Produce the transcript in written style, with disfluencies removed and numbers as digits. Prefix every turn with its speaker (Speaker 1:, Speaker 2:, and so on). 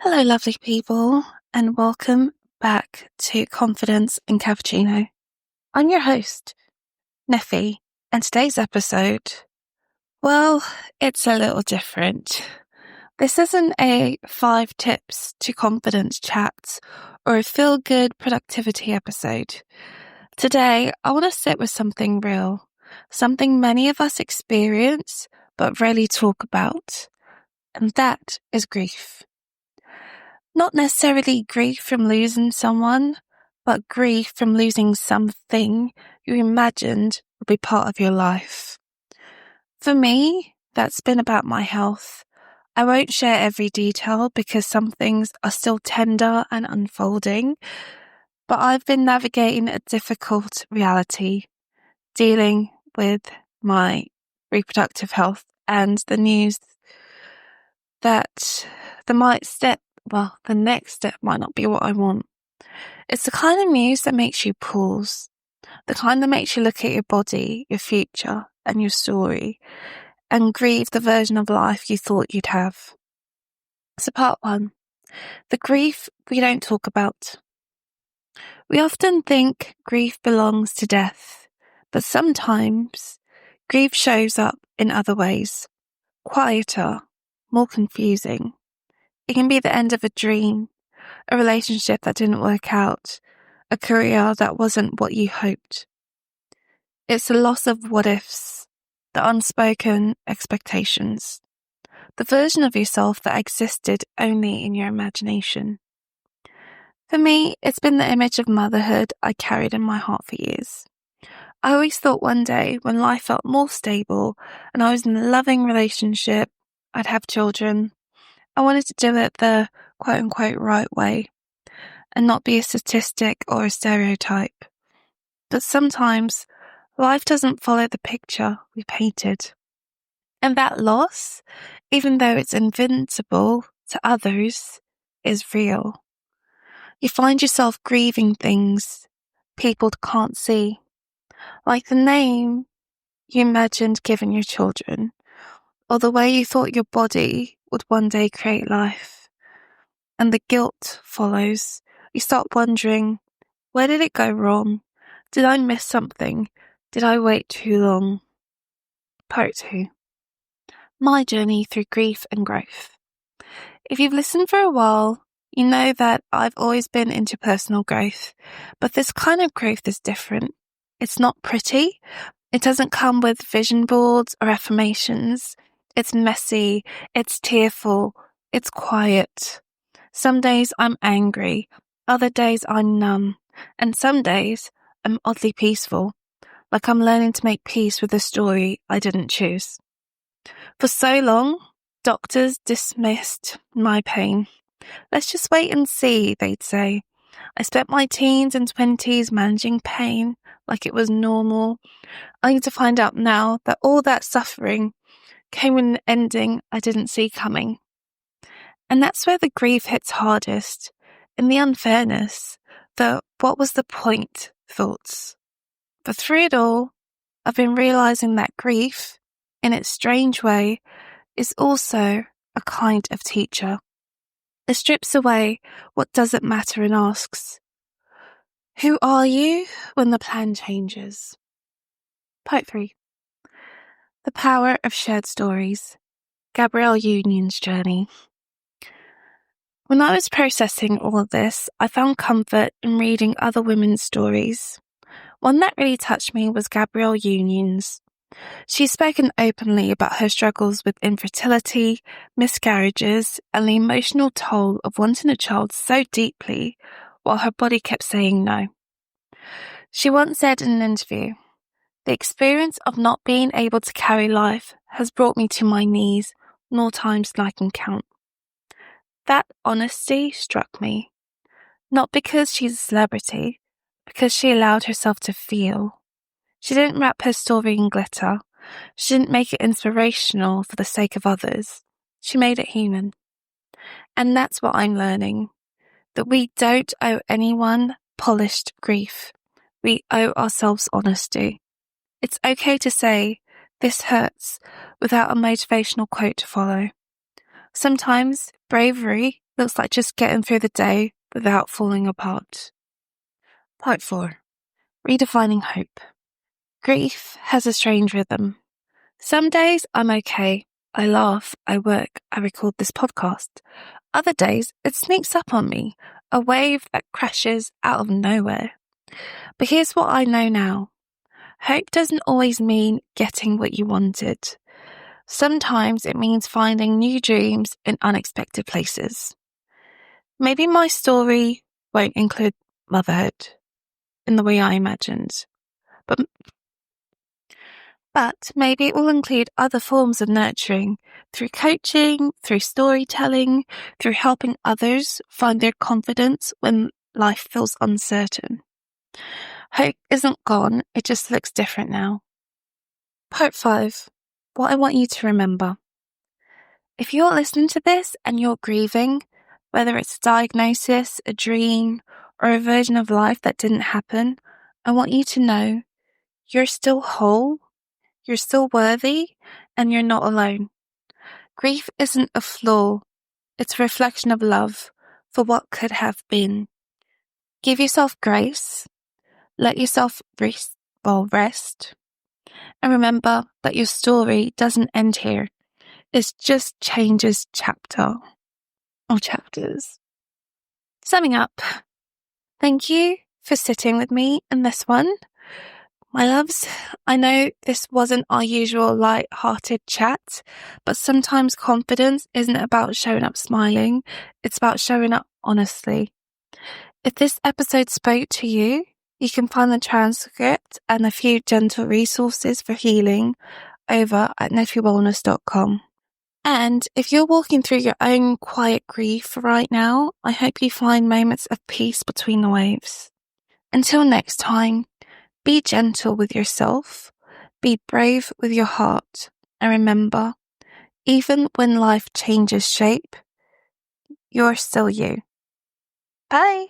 Speaker 1: Hello, lovely people, and welcome back to Confidence and Cappuccino. I'm your host, Nefe, and today's episode, well, it's a little different. This isn't a 5 tips to confidence chat or a feel-good productivity episode. Today, I want to sit with something real, something many of us experience but rarely talk about, and that is grief. Not necessarily grief from losing someone, but grief from losing something you imagined would be part of your life. For me, that's been about my health. I won't share every detail because some things are still tender and unfolding, but I've been navigating a difficult reality, dealing with my reproductive health and the news that the next step might not be what I want. It's the kind of news that makes you pause, the kind that makes you look at your body, your future, and your story, and grieve the version of life you thought you'd have. So part 1, the grief we don't talk about. We often think grief belongs to death, but sometimes grief shows up in other ways, quieter, more confusing. It can be the end of a dream, a relationship that didn't work out, a career that wasn't what you hoped. It's the loss of what-ifs, the unspoken expectations, the version of yourself that existed only in your imagination. For me, it's been the image of motherhood I carried in my heart for years. I always thought one day, when life felt more stable and I was in a loving relationship, I'd have children. I wanted to do it the quote-unquote right way and not be a statistic or a stereotype. But sometimes life doesn't follow the picture we painted. And that loss, even though it's invincible to others, is real. You find yourself grieving things people can't see, like the name you imagined giving your children, or the way you thought your body would one day create life. And the guilt follows. You start wondering, where did it go wrong? Did I miss something? Did I wait too long? Part 2. My journey through grief and growth. If you've listened for a while, you know that I've always been into personal growth, but this kind of growth is different. It's not pretty. It doesn't come with vision boards or affirmations. It's messy. It's tearful. It's quiet. Some days I'm angry. Other days I'm numb. And some days I'm oddly peaceful, like I'm learning to make peace with a story I didn't choose. For so long, doctors dismissed my pain. Let's just wait and see, they'd say. I spent my teens and 20s managing pain like it was normal. I need to find out now that all that suffering came with an ending I didn't see coming. And that's where the grief hits hardest, in the unfairness, the what was the point thoughts. But through it all, I've been realizing that grief, in its strange way, is also a kind of teacher. It strips away what doesn't matter and asks, who are you when the plan changes? Part 3. The power of shared stories. Gabrielle Union's journey. When I was processing all of this, I found comfort in reading other women's stories. One that really touched me was Gabrielle Union's. She's spoken openly about her struggles with infertility, miscarriages, and the emotional toll of wanting a child so deeply while her body kept saying no. She once said in an interview, "The experience of not being able to carry life has brought me to my knees more times than I can count." That honesty struck me, not because she's a celebrity, because she allowed herself to feel. She didn't wrap her story in glitter. She didn't make it inspirational for the sake of others. She made it human. And that's what I'm learning, that we don't owe anyone polished grief. We owe ourselves honesty. It's okay to say, "This hurts," without a motivational quote to follow. Sometimes bravery looks like just getting through the day without falling apart. Part 4. Redefining hope. Grief has a strange rhythm. Some days I'm okay. I laugh, I work, I record this podcast. Other days it sneaks up on me, a wave that crashes out of nowhere. But here's what I know now. Hope doesn't always mean getting what you wanted. Sometimes it means finding new dreams in unexpected places. Maybe my story won't include motherhood in the way I imagined, but maybe it will include other forms of nurturing through coaching, through storytelling, through helping others find their confidence when life feels uncertain. Hope isn't gone, it just looks different now. Part 5. What I want you to remember. If you're listening to this and you're grieving, whether it's a diagnosis, a dream, or a version of life that didn't happen, I want you to know you're still whole, you're still worthy, and you're not alone. Grief isn't a flaw, it's a reflection of love for what could have been. Give yourself grace, let yourself rest, and remember that your story doesn't end here. It just changes chapters. Summing up, thank you for sitting with me in this one. My loves, I know this wasn't our usual light-hearted chat, but sometimes confidence isn't about showing up smiling, it's about showing up honestly. If this episode spoke to you, you can find the transcript and a few gentle resources for healing over at nefewellness.com. And if you're walking through your own quiet grief right now, I hope you find moments of peace between the waves. Until next time, be gentle with yourself, be brave with your heart, and remember, even when life changes shape, you're still you. Bye!